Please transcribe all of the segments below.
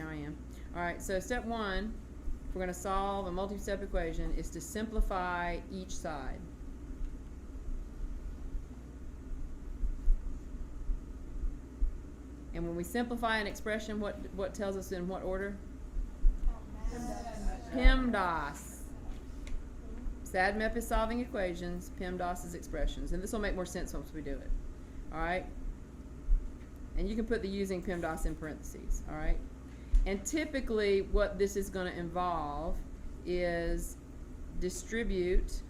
Now I am. All right, so step 1, if we're going to solve a multi-step equation, is to simplify each side. And when we simplify an expression, what tells us in what order? PEMDAS. SADMEP is solving equations, PEMDAS is expressions. And this will make more sense once we do it. All right? And you can put the using PEMDAS in parentheses. All right? And typically what this is going to involve is distribute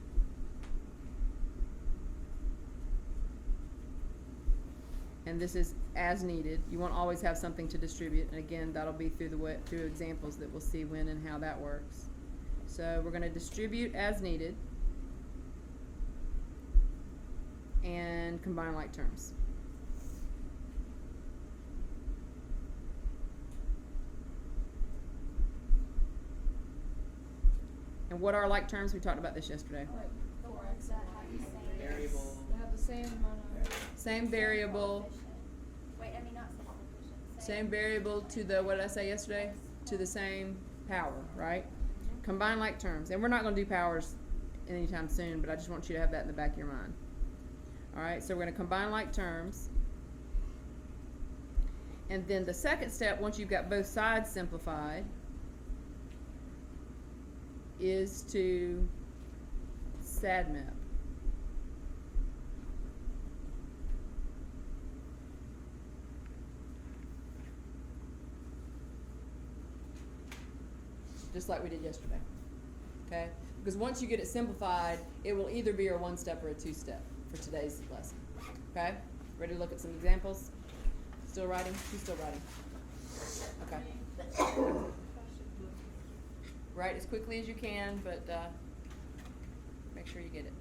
and this is as needed. You won't always have something to distribute, and again, that'll be through examples that we'll see when and how that works. So we're going to distribute as needed and combine like terms. And what are like terms? We talked about this yesterday. Variable. They have the same amount of Same variable. Same variable to the, what did I say yesterday? To the same power, right? Combine like terms. And we're not going to do powers anytime soon, but I just want you to have that in the back of your mind. All right, so we're going to combine like terms. And then the second step, once you've got both sides simplified, is to SADMEP. Just like we did yesterday, okay? Because once you get it simplified, it will either be a one-step or a two-step for today's lesson, okay? Ready to look at some examples? Still writing? Who's still writing? Okay. Write as quickly as you can, but make sure you get it.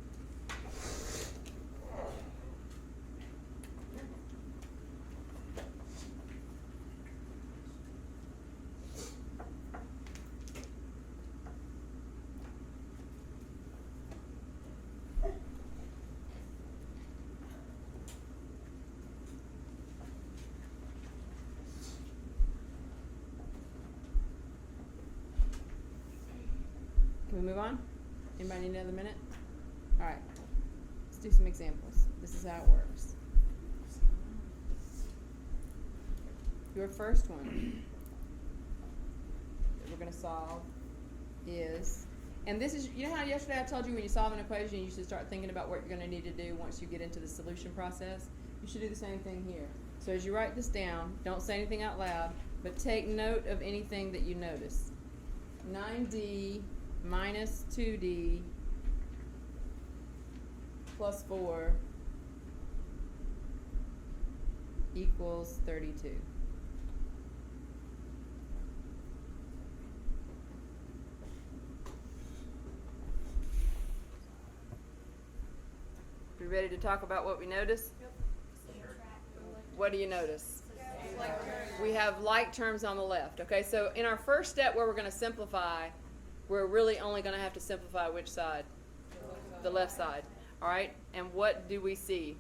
Can we move on? Anybody need another minute? All right. Let's do some examples. This is how it works. Your first one that we're going to solve is, and this is, you know how yesterday I told you when you solve an equation you should start thinking about what you're going to need to do once you get into the solution process? You should do the same thing here. So as you write this down, don't say anything out loud, but take note of anything that you notice. 9D minus 2D plus 4 equals 32. We ready to talk about what we notice? Yep. What do you notice? We have like terms on the left. Okay, so in our first step where we're going to simplify, we're really only going to have to simplify which side? The left side. All right, and what do we see?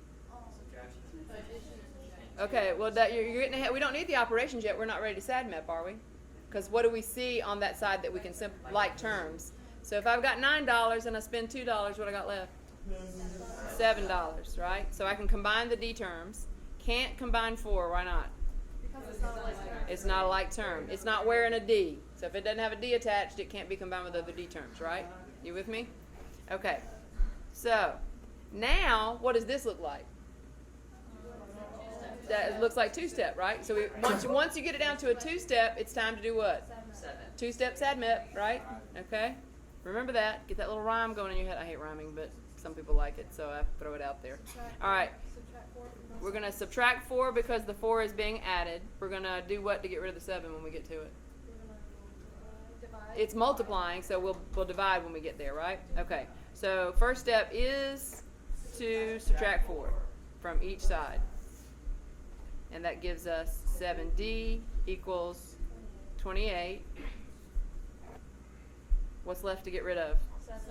Okay, well, you're getting ahead. We don't need the operations yet. We're not ready to SADMEP, are we? Because what do we see on that side that we can like terms? So if I've got $9 and I spend $2, what I got left? $7, right? So I can combine the D terms. Can't combine 4. Why not? Because it's not a like term. It's not a like term. It's not wearing a D. So if it doesn't have a D attached, it can't be combined with other D terms, right? You with me? Okay. So now, what does this look like? That looks like two-step, right? So once you get it down to a two-step, it's time to do what? 7. Two-step SADMEP, right? Okay. Remember that. Get that little rhyme going in your head. I hate rhyming, but some people like it, so I throw it out there. All right. Subtract 4 from both We're going to sides. subtract 4 because the 4 is being added. We're going to do what to get rid of the 7 when we get to it? We're gonna divide. It's multiplying, so we'll divide when we get there, right? Okay. So first step is to subtract 4 from each side. And that gives us 7D equals 28. What's left to get rid of? 7.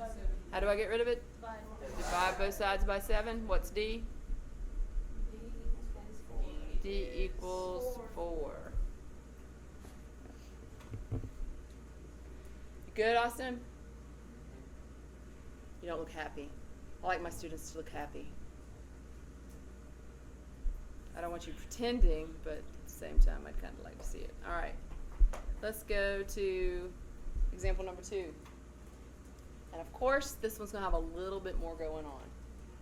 How do I get rid of it? Divide. Divide both sides by 7. What's D? D equals 4. Good, Austin? You don't look happy. I like my students to look happy. I don't want you pretending, but at the same time, I'd kind of like to see it. All right. Let's go to example number 2. And of course, this one's going to have a little bit more going on.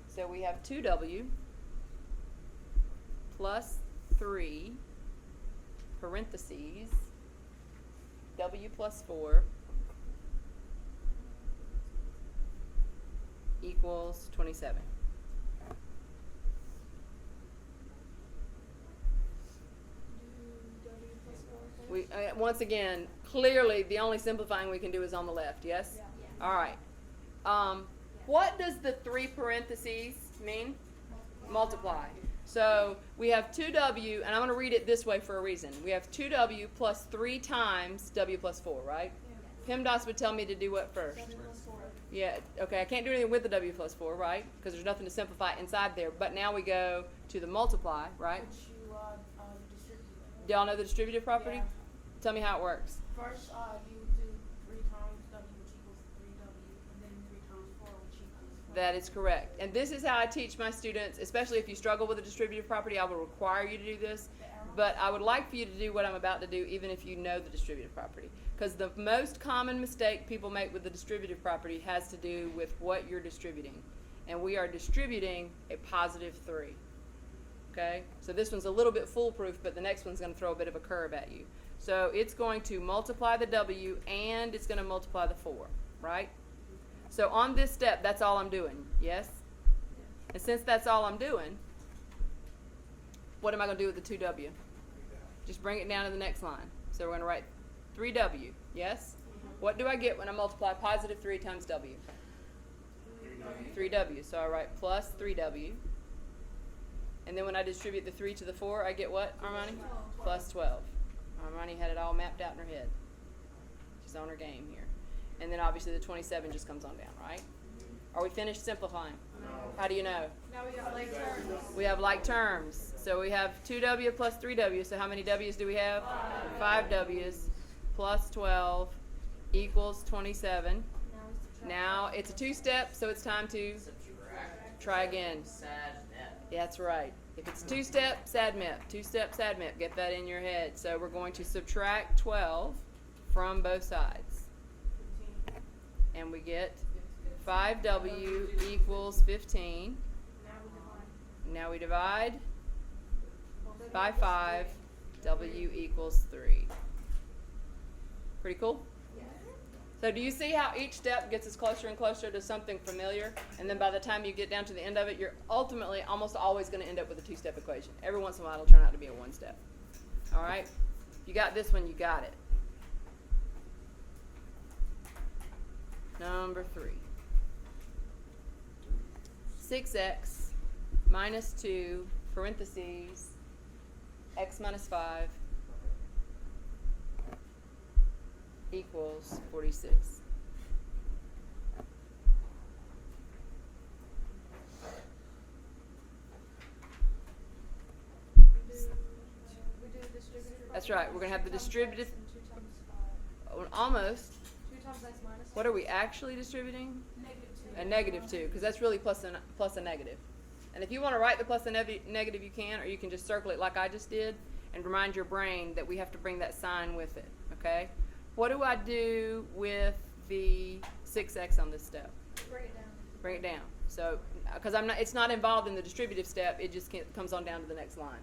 So we have 2w plus 3 parentheses w plus 4 equals 27. We once again, clearly, the only simplifying we can do is on the left. Yes. Yeah. All right. What does the 3 parentheses mean? Multiply. So we have 2w, and I'm going to read it this way for a reason. We have 2w plus 3 times w plus 4, right? PEMDAS would tell me to do what first? W plus 4. Yeah, okay, I can't do anything with the w plus 4, right? Because there's nothing to simplify inside there. But now we go to the multiply, right? Which you distribute. Do y'all know the distributive property? Yeah. Tell me how it works. First, you do 3 times w, which equals 3w, and then 3 times 4, which equals 4. That is correct. And this is how I teach my students, especially if you struggle with the distributive property, I will require you to do this. But I would like for you to do what I'm about to do even if you know the distributive property. Because the most common mistake people make with the distributive property has to do with what you're distributing. And we are distributing a positive 3. Okay? So this one's a little bit foolproof, but the next one's going to throw a bit of a curve at you. So it's going to multiply the w and it's going to multiply the 4, right? So on this step, that's all I'm doing, yes? And since that's all I'm doing, what am I going to do with the 2w? Just bring it down to the next line. So we're going to write 3w, yes? What do I get when I multiply positive 3 times w? 3w. So I write plus 3w. And then when I distribute the 3 to the 4, I get what, Armani? Plus 12. Armani had it all mapped out in her head. She's on her game here. And then obviously the 27 just comes on down, right? Are we finished simplifying? No. How do you know? Now we got like terms. We have like terms. So we have 2w plus 3w. So how many w's do we have? 5 w's plus 12 equals 27. Now it's a 2-step, so it's time to try again. Yeah, that's right. If it's 2-step, SADMEP. 2-step, SADMEP. Get that in your head. So we're going to subtract 12 from both sides. And we get 5w equals 15. Now we divide by 5. W equals 3. Pretty cool? So do you see how each step gets us closer and closer to something familiar? And then by the time you get down to the end of it, you're ultimately almost always going to end up with a 2-step equation. Every once in a while, it'll turn out to be a 1-step. All right? You got this one, you got it. Number 3. 6x minus 2, parentheses, x minus 5, equals 46. We do distributive. That's right. We're going to have the distributive. 2 times 5. Almost. 2 times x minus. What are we actually distributing? -2. A negative 2, because that's really plus a negative. And if you want to write the plus and negative, you can, or you can just circle it like I just did and remind your brain that we have to bring that sign with it, okay? What do I do with the 6x on this step? Bring it down. Bring it down. So, because it's not involved in the distributive step, it just comes on down to the next line.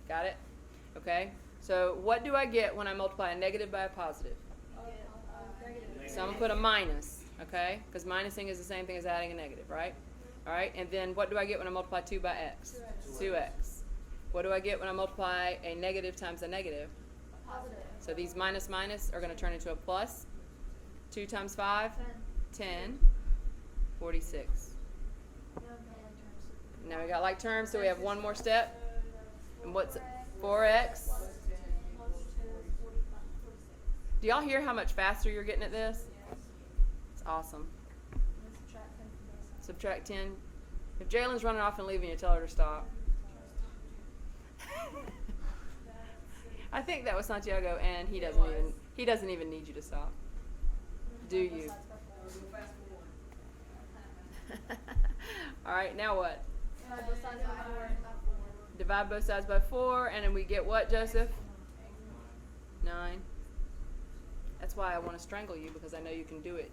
Got it? Okay? So what do I get when I multiply a negative by a positive? Negative. So I'm going to put a minus, okay? Because minusing is the same thing as adding a negative, right? All right, and then what do I get when I multiply 2 by x? 2x. What do I get when I multiply a negative times a negative? Positive. So these minus minus are going to turn into a plus. 2 times 5? 10. 46. Now we got like terms, so we have one more step. And what's 4x? Do y'all hear how much faster you're getting at this? It's awesome. Subtract 10. If Jalen's running off and leaving you, tell her to stop. I think that was Santiago, and he doesn't even need you to stop. Do you? All right, now what? Divide both sides by 4. Divide both sides by 4, and then we get what, Joseph? 9. That's why I want to strangle you, because I know you can do it.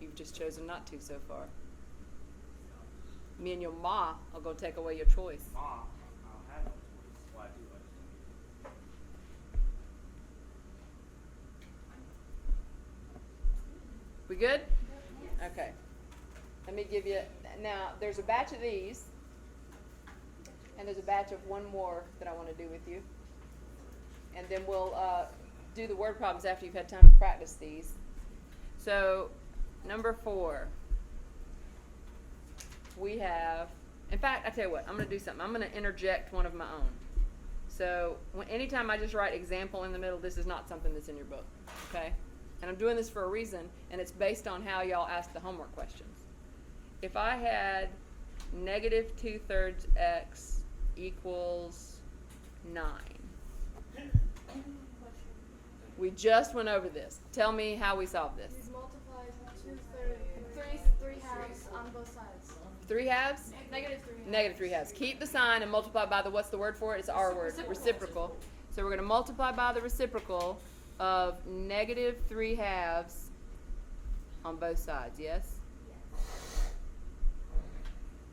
You've just chosen not to so far. Me and your ma are going to take away your choice. Ma, I don't have no choice. Well, I do. I just don't. We good? Okay. Let me give you, now there's a batch of these, and there's a batch of one more that I want to do with you. And then we'll do the word problems after you've had time to practice these. So, number 4. We have, in fact, I tell you what, I'm going to do something. I'm going to interject one of my own. So, anytime I just write example in the middle, this is not something that's in your book, okay? And I'm doing this for a reason, and it's based on how y'all ask the homework questions. If I had negative 2/3 x equals 9. We just went over this. Tell me how we solve this. We multiplied 3 halves on both sides. 3 halves? Negative 3 halves. Negative 3 halves. Keep the sign and multiply by the, what's the word for it? It's our word, reciprocal. So we're going to multiply by the reciprocal of negative 3 halves on both sides, yes?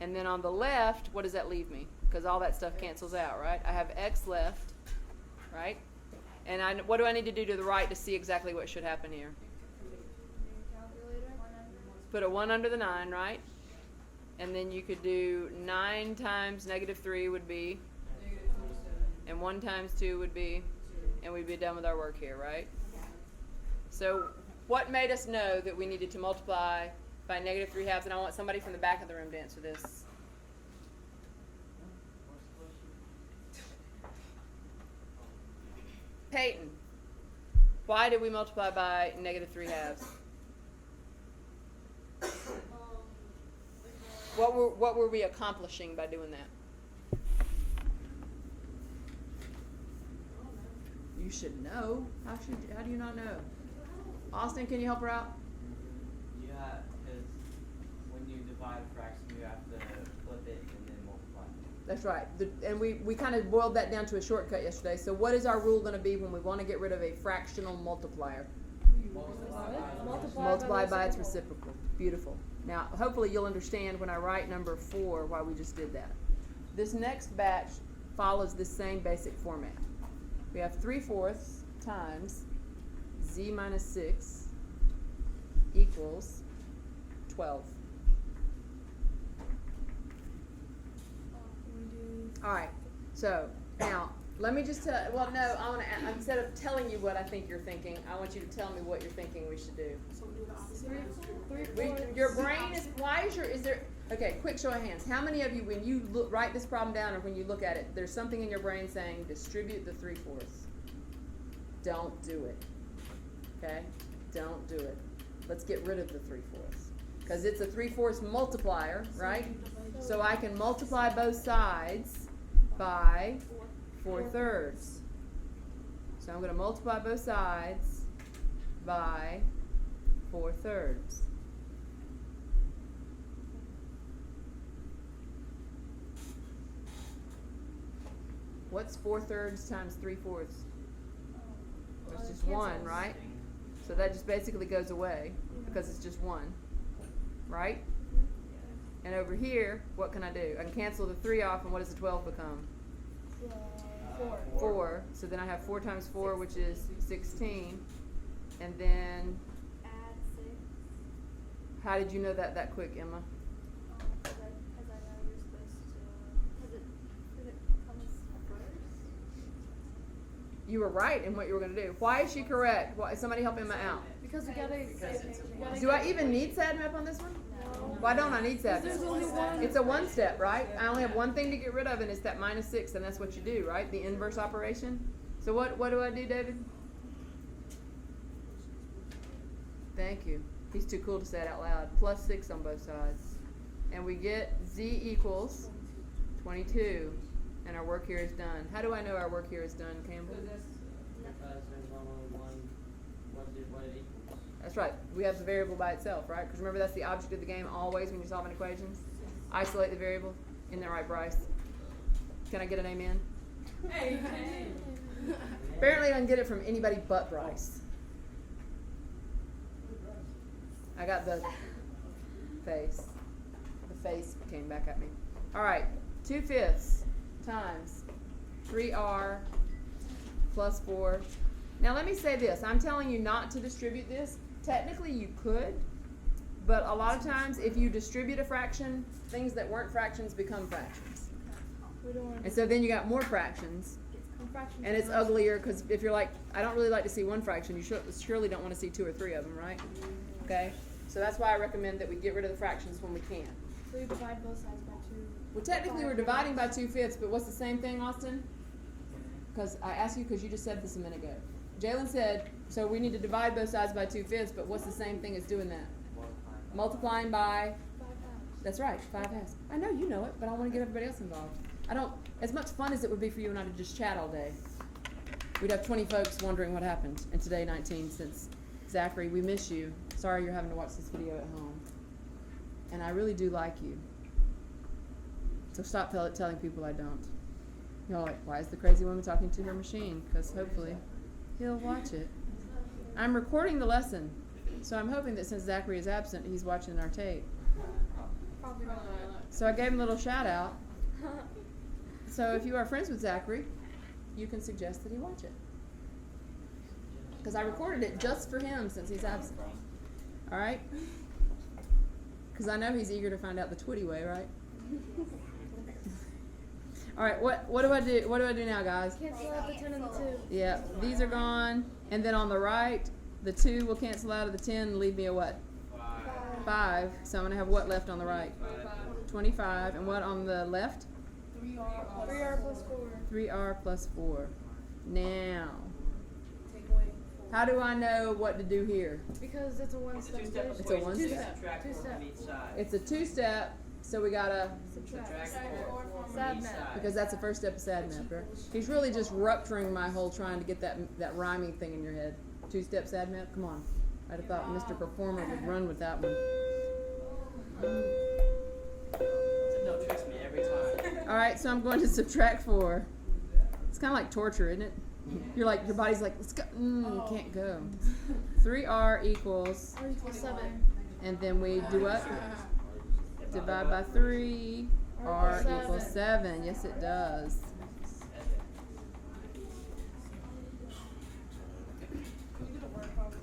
And then on the left, what does that leave me? Because all that stuff cancels out, right? I have x left, right? And what do I need to do to the right to see exactly what should happen here? Put a 1 under the 9, right? And then you could do 9 times negative 3 would be, and 1 times 2 would be, and we'd be done with our work here, right? So what made us know that we needed to multiply by negative 3 halves? And I want somebody from the back of the room to answer this. Peyton, why did we multiply by negative 3 halves? What were we accomplishing by doing that? You should know. How do you not know? Austin, can you help her out? Yeah, because when you divide a fraction, you have to flip it and then multiply. That's right. And we kind of boiled that down to a shortcut yesterday. So what is our rule going to be when we want to get rid of a fractional multiplier? Multiply by its reciprocal. Beautiful. Now, hopefully you'll understand when I write number 4 why we just did that. This next batch follows the same basic format. We have 3/4 times z minus 6 equals 12. All right. So now let me just tell. Well, no. I want to. Instead of telling you what I think you're thinking, I want you to tell me what you're thinking we should do. So we do the opposite. Your brain is. Why is your? Is there? Okay. Quick show of hands. How many of you, when you write this problem down or when you look at it, there's something in your brain saying distribute the 3/4? Don't do it. Okay. Don't do it. Let's get rid of the 3/4 because it's a 3/4 multiplier, right? So I can multiply both sides by 4/3. So I'm going to multiply both sides by 4/3. What's 4/3 times 3/4? It's just 1, right? So that just basically goes away because it's just 1, right? And over here, what can I do? I can cancel the 3 off, and what does the 12 become? 4. So then I have 4 times 4, which is 16. And then, Add 6. how did you know that quick, Emma? Because I know you're supposed to. Because it comes first. You were right in what you were going to do. Why is she correct? Why, somebody help Emma out. Because you gotta. Do I even need SADMAP on this one? No. Why don't I need There's SADMAP? only one. It's a 1 step, right? I only have one thing to get rid of, and it's that minus 6, and that's what you do, right? The inverse operation. So what do I do, David? Thank you. He's too cool to say it out loud. Plus 6 on both sides. And we get z equals 22. And our work here is done. How do I know our work here is done, Campbell? Because there's only what it equals. That's That's right. We have the variable by itself, right? Because remember, that's the object of the game always when you're solving equations. Isolate the variable. Isn't that right, Bryce? Can I get an amen? Hey. Apparently, I didn't get it from anybody but Bryce. I got the face. The face came back at me. All right, 2/5 times 3r plus 4. Now let me say this. I'm telling you not to distribute this. Technically you could, but a lot of times if you distribute a fraction, things that weren't fractions become fractions. We don't want And so then you got more fractions, and it's uglier because if you're like, I don't really like to see one fraction, you surely don't want to see 2 or 3 of them, right? Okay? So that's why I recommend that we get rid of the fractions when we can. So you divide both sides by 2. Well, technically we're dividing by 2/5, but what's the same thing, Austin? Because I asked you because you just said this a minute ago. Jalen said, so we need to divide both sides by 2/5, but what's the same thing as doing that? Multiplying by, 5 halves. that's right, 5 halves. I know you know it, but I want to get everybody else involved. I don't, as much fun as it would be for you and I to just chat all day, we'd have 20 folks wondering what happened, and today 19 since Zachary, we miss you. Sorry you're having to watch this video at home. And I really do like you. So stop telling people I don't. You're like, why is the crazy woman talking to her machine? Because hopefully he'll watch it. I'm recording the lesson, so I'm hoping that since Zachary is absent, he's watching our tape. Probably not. So I gave him a little shout out. So if you are friends with Zachary, you can suggest that he watch it. Because I recorded it just for him since he's absent. All right? Because I know he's eager to find out the Twitty way, right? All right, what do I do? What do I do now, guys? Cancel out the 10 and the 2. Yeah, these are gone, and then on the right, the 2 will cancel out of the 10 and leave me a what? 5. So I'm gonna have what left on the right? 25. And what on the left? 3r plus 4. 3r plus 4. Now, Take away 4. how do I know what to do here? Because it's a one-step Two-step division. It's a one equation. step. Subtract 4 Two-step. from each side. It's a 2-step, so we gotta, Subtract Subtract 4 4 from Sad each math. side. because that's the first step of sad math, right? He's really just rupturing my whole trying to get that rhyming thing in your head. 2-step sad math? Come on. I'd have thought Mr. Performer would run with that one. No, trust me, every time. All right, so I'm going to subtract 4. It's kind of like torture, isn't it? You're like, your body's like, let's go. Can't go. 3r equals, R equals 7. and then we do what? Divide by 3. R Seven. equals 7. Yes, it does. Can you do the word problem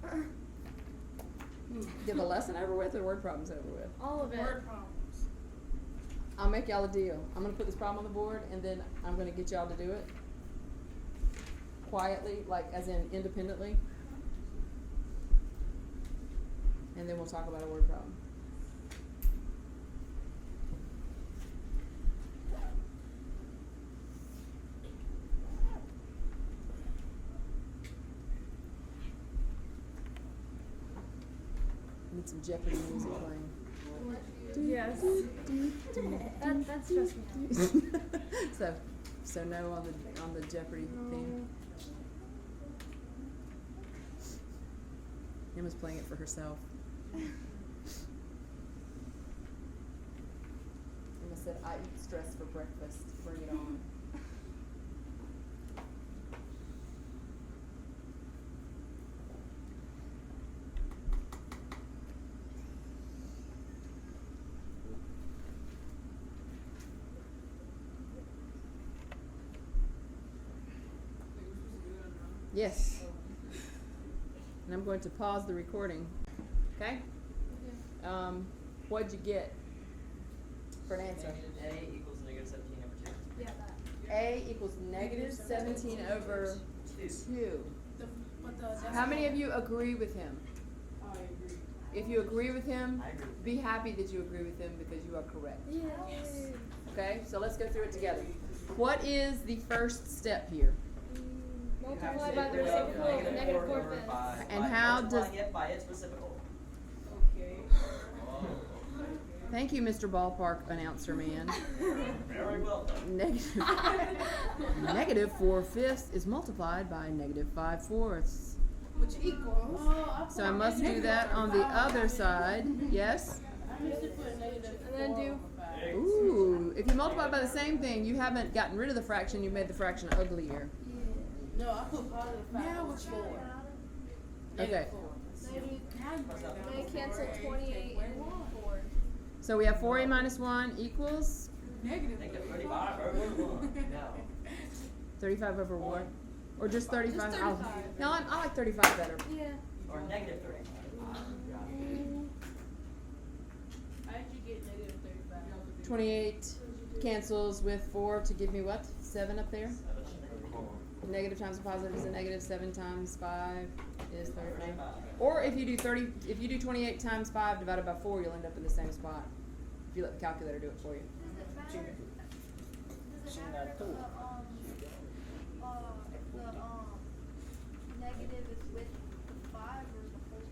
now? Get the lesson over with or word problems over with? All of it. Word problems. I'll make y'all a deal. I'm going to put this problem on the board, and then I'm going to get y'all to do it quietly, like as in independently. And then we'll talk about a word problem. Need some Jeopardy music playing. Yes. That stressed me out. So no on the Jeopardy theme. Emma's playing it for herself. Emma said, "I eat stress for breakfast. Bring it on." Yes. And I'm going to pause the recording. Okay? What'd you get for an answer? A equals negative 17 over 2. Yeah, that. A equals negative 17 over 2. But the How many of you agree with him? I agree. If you agree with him, I agree. be happy that you agree with him because you are correct. Yay. Okay? So let's go through it together. What is the first step here? Multiply by the reciprocal of negative 4/5. And how does- Multiplying it by its reciprocal. Okay. Thank you, Mr. Ballpark announcer man. Very well done. Negative 4/5 is multiplied by negative 5/4. Which equals. So I must do that on the other side. Yes? I used to put negative And then 4 do- over 5. Ooh, if you multiply by the same thing, you haven't gotten rid of the fraction, you made the fraction uglier. No, I put positive 5 over 4. Okay. They cancel 28 and 4. So we have 4a minus 1 equals Negative 35 over 1. No. 35 over what? Or just 35? Just I'll- 35. No, I like 35 better. Yeah. Or negative 35. How did you get negative 35? 28 cancels with 4 to give me what? 7 up there? Negative times a positive is a negative. 7 times 5 is 35. Or if you do 28 times 5 divided by 4, you'll end up in the same spot. If you let the calculator do it for you. Does it matter if the negative is with the 5 or the whole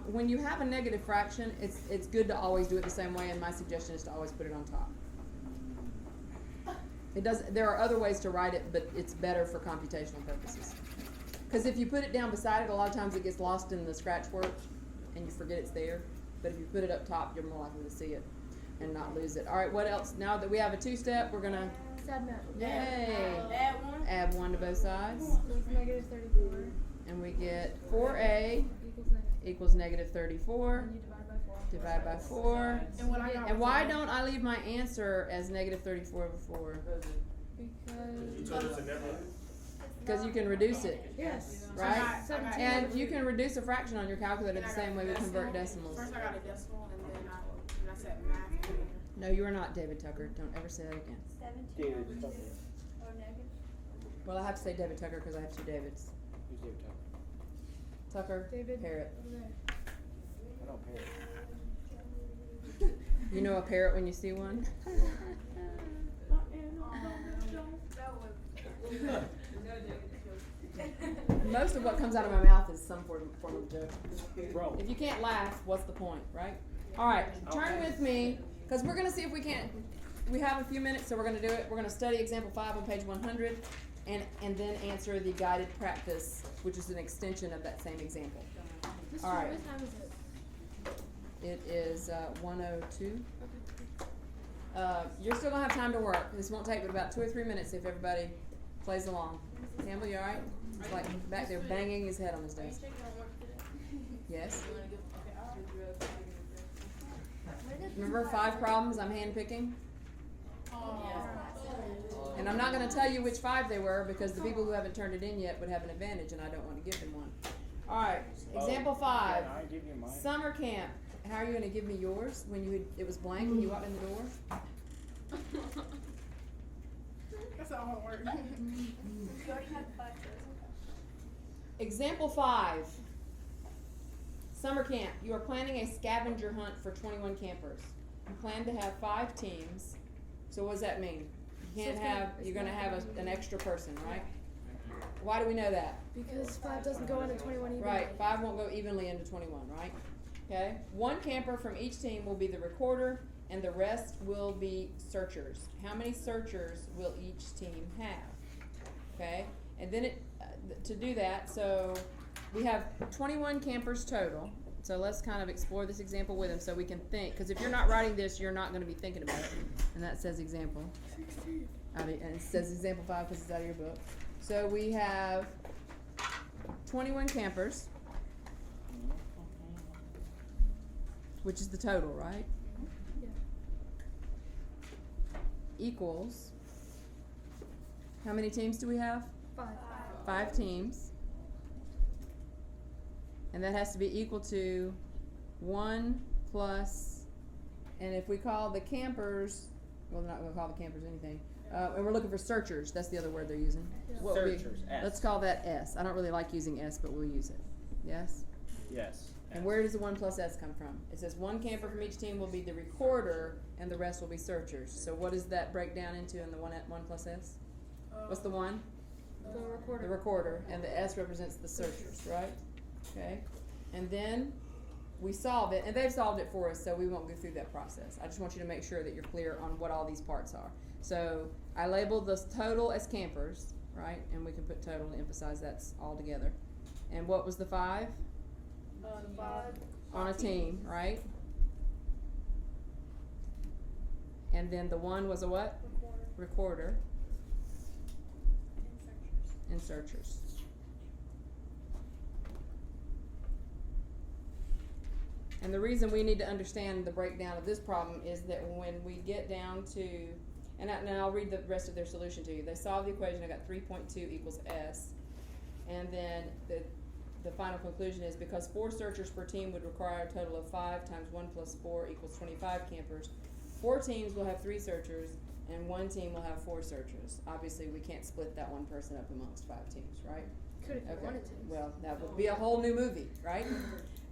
thing? When you have a negative fraction, it's good to always do it the same way, and my suggestion is to always put it on top. There are other ways to write it, but it's better for computational purposes. Because if you put it down beside it, a lot of times it gets lost in the scratch work, and you forget it's there. But if you put it up top, you're more likely to see it and not lose it. All right, what else? Now that we have a two-step, we're gonna yay Add 1. add 1 to both sides, So it's negative 34. and we get 4a Equals negative. equals negative 34. And you divide by 4. Divide by 4. And what I got And was why a- don't I leave my answer as negative 34 over 4? Because you can reduce it, Yes. right? I got And you can reduce a fraction on your calculator the same way we convert decimals. First I got a decimal and then I said math. in there. No, you are not David Tucker. Don't ever say that again. 17 over 2. Or negative. Well, I have to say David Tucker because I have 2 Davids. Who's David Tucker? Tucker, David. parrot. Over there. I don't pay. You know a parrot when you see one? Most of what comes out of my mouth is some form of joke. Bro. If you can't laugh, what's the point, right? All right, turn with me, because we're going to see if we can't. We have a few minutes, so we're going to do it. We're going to study example 5 on page 100, and then answer the guided practice, which is an extension of that same example. All right. What time is it? It is 1:02. You're still going to have time to work. This won't take but about 2 or 3 minutes if everybody plays along. Campbell, you all right? It's like back there banging his head on his desk. Yes? Remember 5 problems I'm handpicking? And I'm not going to tell you which 5 they were because the people who haven't turned it in yet would have an advantage and I don't want to give them one. All right, example 5. Can I give you mine? Summer camp. How are you going to give me yours when it was blank when you walked in the door? That's how it works. You already have 5 choices. Example 5. Summer camp. You are planning a scavenger hunt for 21 campers. You plan to have 5 teams. So what does that mean? You can't have, you're going to have an extra person, right? Why do we know that? Because 5 doesn't go into 21 evenly. Right, 5 won't go evenly into 21, right? Okay, 1 camper from each team will be the recorder, and the rest will be searchers. How many searchers will each team have? Okay, and then to do that, so we have 21 campers total. So let's kind of explore this example with them so we can think. Because if you're not writing this, you're not going to be thinking about it. And that says example. And it says example 5 because it's out of your book. So we have 21 campers, which is the total, right? Yeah. Equals, how many teams do we have? 5. 5 teams. And that has to be equal to 1 plus, and if we call the campers, well, we're not going to call the campers anything. And we're looking for searchers. That's the other word they're using. Yeah. What would be- Searchers, S. Let's call that S. I don't really like using S, but we'll use it. Yes? Yes. And where does the 1 plus S come from? It says 1 camper from each team will be the recorder, and the rest will be searchers. So what does that break down into in the 1 plus S? What's the 1? The recorder. The recorder, and the S represents the searchers, right? Okay, and then we solve it, and they've solved it for us, so we won't go through that process. I just want you to make sure that you're clear on what all these parts are. So I labeled the total as campers, right? And we can put total to emphasize that's all together. And what was the 5? The 5. On a team, right? And then the 1 was a what? Recorder. Recorder And searchers. and searchers. And the reason we need to understand the breakdown of this problem is that when we get down to, and I'll read the rest of their solution to you. They solved the equation, I got 3.2 equals S. And then the final conclusion is because 4 searchers per team would require a total of 5 times 1 plus 4 equals 25 campers. 4 teams will have 3 searchers, and 1 team will have 4 searchers. Obviously, we can't split that one person up amongst 5 teams, right? Could if you Okay. wanted to. Well, that would be a whole new movie, right?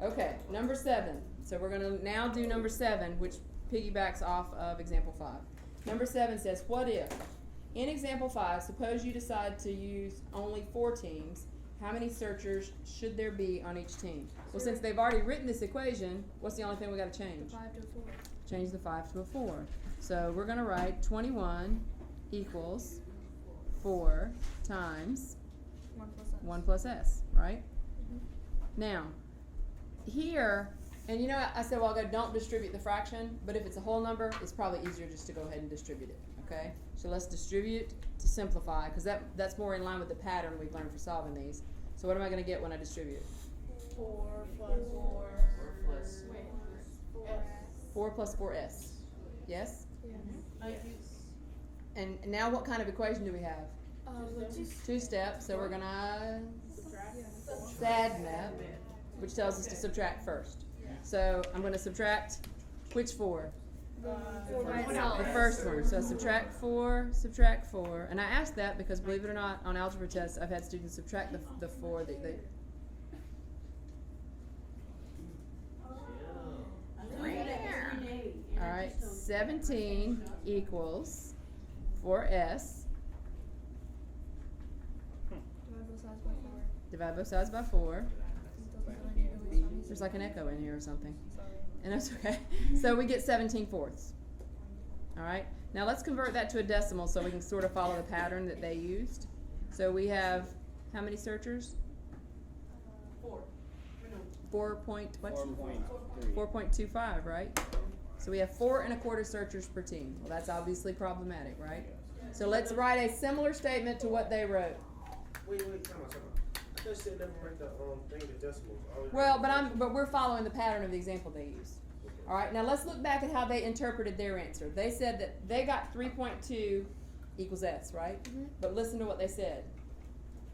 Okay, number 7. So we're gonna now do number 7, which piggybacks off of example 5. Number 7 says, what if, in example 5, suppose you decide to use only 4 teams, how many searchers should there be on each team? Well, since they've already written this equation, what's the only thing we gotta change? 5 to 4. Change the 5 to a 4. So we're gonna write 21 equals 4 times 1 plus S. 1 plus S, right? Mhm. Now, here, and you know, I said, well, don't distribute the fraction, but if it's a whole number, it's probably easier just to go ahead and distribute it, okay? So let's distribute to simplify, because that's more in line with the pattern we've learned for solving these. So what am I going to get when I distribute? 4 plus 4. plus- Wait. 4 plus 4S. Yes? Yeah. And now what kind of equation do we have? Let's just 2 steps, so we're going to yeah. SADMAP, which tells us to subtract first. So I'm going to subtract which 4? Four by itself. The first one. So subtract 4. And I asked that because, believe it or not, on algebra tests, I've had students subtract the 4 that they. All right, 17 equals 4S. Divide both sides by 4. Divide both sides by 4. Doesn't really need to be There's like an echo in here or something. Sorry. And that's okay. So we get 17 fourths. All right. Now let's convert that to a decimal so we can sort of follow the pattern that they used. So we have how many searchers? 4 point what? 4.3. 4.25, right? So we have 4 1/4 searchers per team. Well, that's obviously problematic, right? So let's write a similar statement to what they wrote. Wait, come on. I thought you said never write the thing in decimals. Always Well, write but we're following the pattern of the example they used. All right, now let's look back at how they interpreted their answer. They said that they got 3.2 equals S, right? Mhm. But listen to what they said.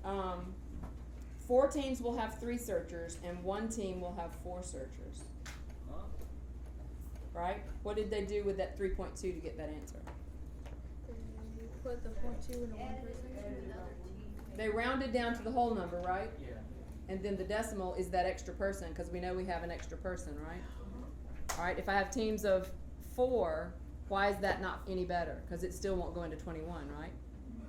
4 teams will have 3 searchers, and 1 team will have 4 searchers. Right? What did they do with that 3.2 to get that answer? They put the 0.2 into one person. They rounded down to the whole number, right? Yeah. And then the decimal is that extra person, because we know we have an extra person, right? All right, if I have teams of 4, why is that not any better? Because it still won't go into 21, right?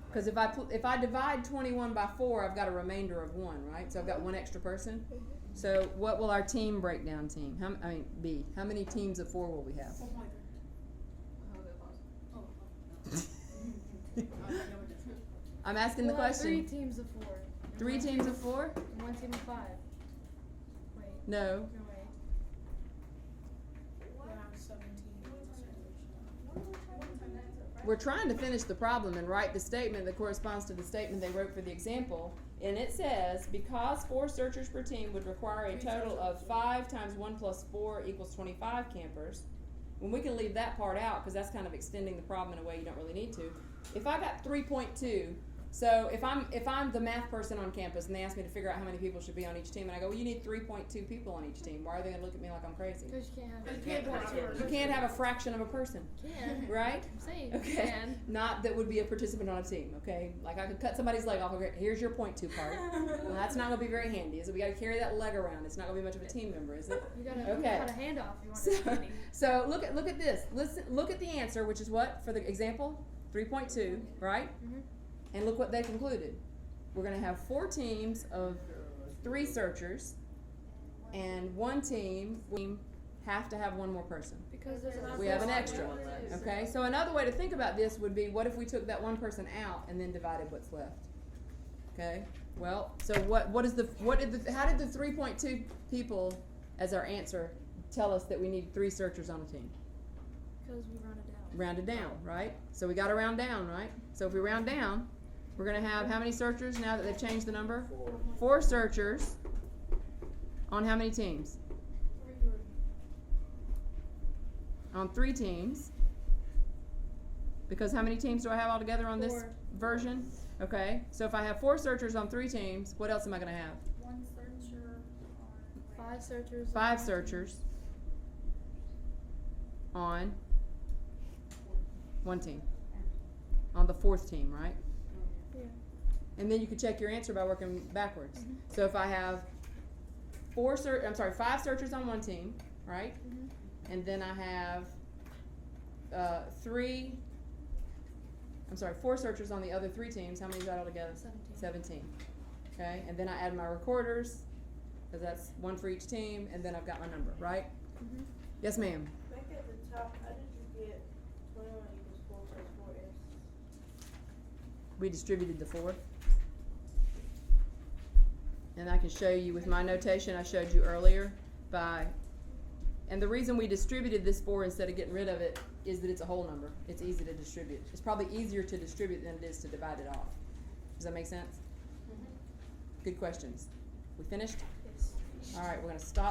Because if I divide 21 by 4, I've got a remainder of 1, right? So I've got 1 extra person. So what will our team breakdown team? Be? How many teams of 4 will we have? I'm asking the We'll have question. 3 teams of 4. 3 teams of 4? And 1 team of 5. Wait. No. No way. We'll have 17. We're trying to finish the problem and write the statement that corresponds to the statement they wrote for the example. And it says, because 4 searchers per team would require a total of 5 times 1 plus 4 equals 25 campers. When we can leave that part out, because that's kind of extending the problem in a way you don't really need to. If I got 3.2, so if I'm the math person on campus and they ask me to figure out how many people should be on each team, and I go, well, you need 3.2 people on each team. Why are they going to look at me like I'm crazy? Because you can't have. You can't have a fraction of a person, Can. right? I'm saying you Okay, can. not that would be a participant on a team, okay? Like I could cut somebody's leg off, okay, here's your 0.2 part. Well, that's not gonna be very handy, is it? We gotta carry that leg around, it's not gonna be much of a team member, is it? You gotta Okay. cut a hand off if you want So, to handy. so look at this, look at the answer, which is what, for the example? 3.2, right? Mhm. And look what they concluded. We're gonna have 4 teams of 3 searchers, and 1 team will have to have 1 more person. Because there's We have an extra. Okay, so another way to think about this would be, what if we took that 1 person out and then divided what's left? Okay, well, so how did the 3.2 people as our answer tell us that we need 3 searchers on a team? Because we rounded down. Rounded down, right? So we gotta round down, right? So if we round down, we're gonna have how many searchers now that they've changed the number? 4 searchers on how many teams? 3 On 3 teams. Because how many teams do I have altogether on this 4. version? Okay, so if I have 4 searchers on 3 teams, what else am I gonna have? 1 searcher on 5 searchers. 5 searchers on 1 team. On the 4th team, right? Yeah. And then you can check your answer by working backwards. Mhm. So if I have 5 searchers on 1 team, right? Mhm. And then I have 4 searchers on the other 3 teams. How many is that altogether? 17. Okay, and then I add my recorders, because that's 1 for each team, and then I've got my number, right? Mhm. Yes, ma'am. Back at the top, how did you get 21 equals 4 plus 4s? We distributed the 4. And I can show you with my notation I showed you earlier and the reason we distributed this 4 instead of getting rid of it is that it's a whole number. It's easy to distribute. It's probably easier to distribute than it is to divide it off. Does that make sense? Good questions. We finished? Yes. All right, we're going to stop.